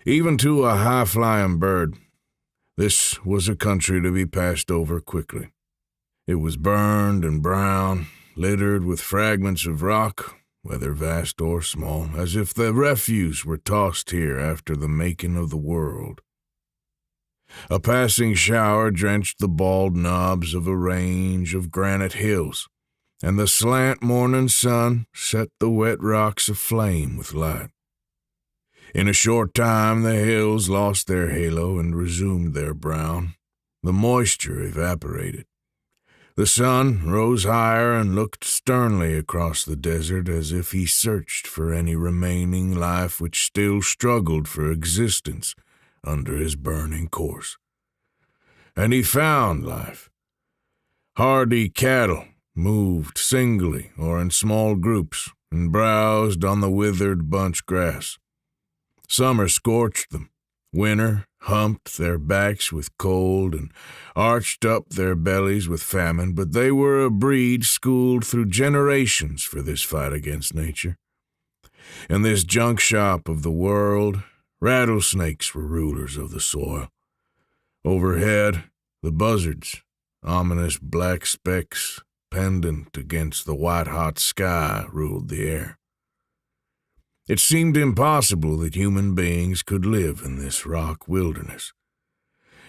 Even to a high-flying bird, this was a country to be passed over quickly. It was burned and brown, littered with fragments of rock, whether vast or small, as if the refuse were tossed here after the making of the world. A passing shower drenched the bald knobs of a range of granite hills, and the slant morning sun set the wet rocks aflame with light. In a short time the hills lost their halo and resumed their brown. The moisture evaporated. The sun rose higher and looked sternly across the desert as if he searched for any remaining life which still struggled for existence under his burning course. And he found life. Hardy cattle moved singly or in small groups and browsed on the withered bunch grass. Summer scorched them. Winter humped their backs with cold and arched up their bellies with famine, but they were a breed schooled through generations for this fight against nature. In this junk shop of the world, rattlesnakes were rulers of the soil. Overhead, the buzzards, ominous black specks pendant against the white-hot sky, ruled the air. It seemed impossible that human beings could live in this rock wilderness.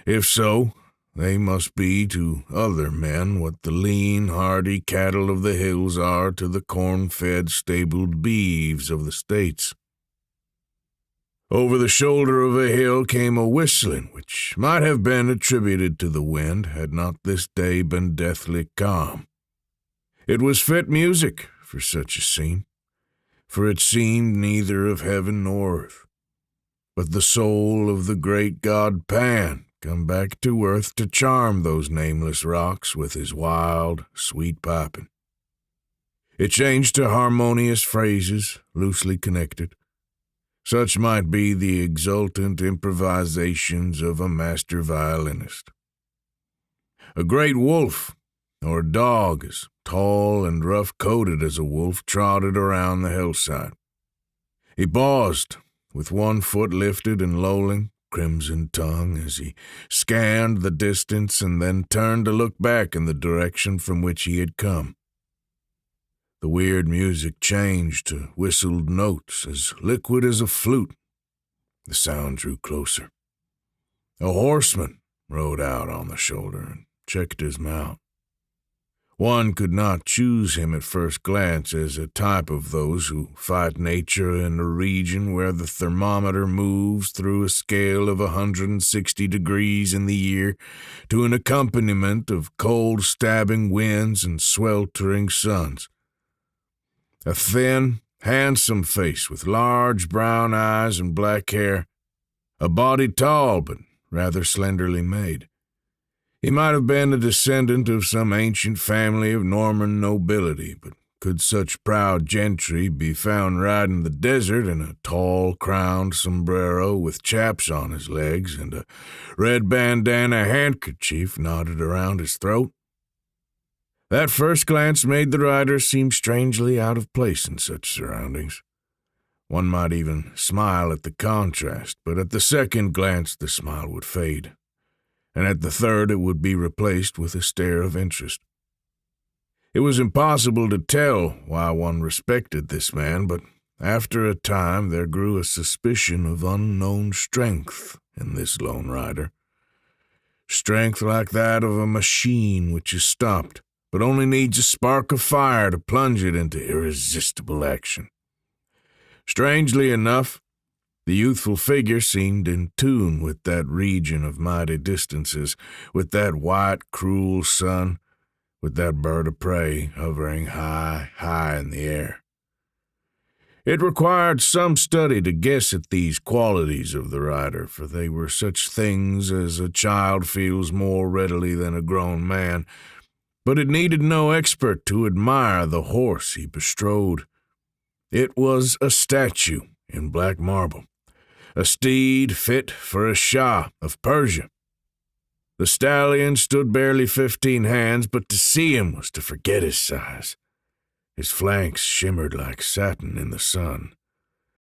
If so, they must be to other men what the lean, hardy cattle of the hills are to the corn-fed, stabled beeves of the States. Over the shoulder of a hill came a whistling which might have been attributed to the wind had not this day been deathly calm. It was fit music for such a scene, for it seemed neither of heaven nor earth, but the soul of the great god Pan come back to earth to charm those nameless rocks with his wild, sweet piping. It changed to harmonious phrases, loosely connected. Such might be the exultant improvisations of a master violinist. A great wolf, or dog as tall and rough-coated as a wolf, trotted around the hillside. He paused, with one foot lifted and lolling, crimson tongue, as he scanned the distance and then turned to look back in the direction from which he had come. The weird music changed to whistled notes as liquid as a flute. The sound drew closer. A horseman rode out on the shoulder and checked his mount. One could not choose him at first glance as a type of those who fight nature in a region where the thermometer moves through a scale of 160 degrees in the year to an accompaniment of cold stabbing winds and sweltering suns. A thin, handsome face with large brown eyes and black hair, a body tall but rather slenderly made. He might have been a descendant of some ancient family of Norman nobility, but could such proud gentry be found riding the desert in a tall crowned sombrero with chaps on his legs and a red bandana handkerchief knotted around his throat? That first glance made the rider seem strangely out of place in such surroundings. One might even smile at the contrast, but at the second glance the smile would fade, and at the third it would be replaced with a stare of interest. It was impossible to tell why one respected this man, but after a time there grew a suspicion of unknown strength in this lone rider. Strength like that of a machine which is stopped, but only needs a spark of fire to plunge it into irresistible action. Strangely enough, the youthful figure seemed in tune with that region of mighty distances, with that white, cruel sun, with that bird of prey hovering high, high in the air. It required some study to guess at these qualities of the rider, for they were such things as a child feels more readily than a grown man, but it needed no expert to admire the horse he bestrode. It was a statue in black marble, a steed fit for a Shah of Persia. The stallion stood barely 15 hands, but to see him was to forget his size. His flanks shimmered like satin in the sun,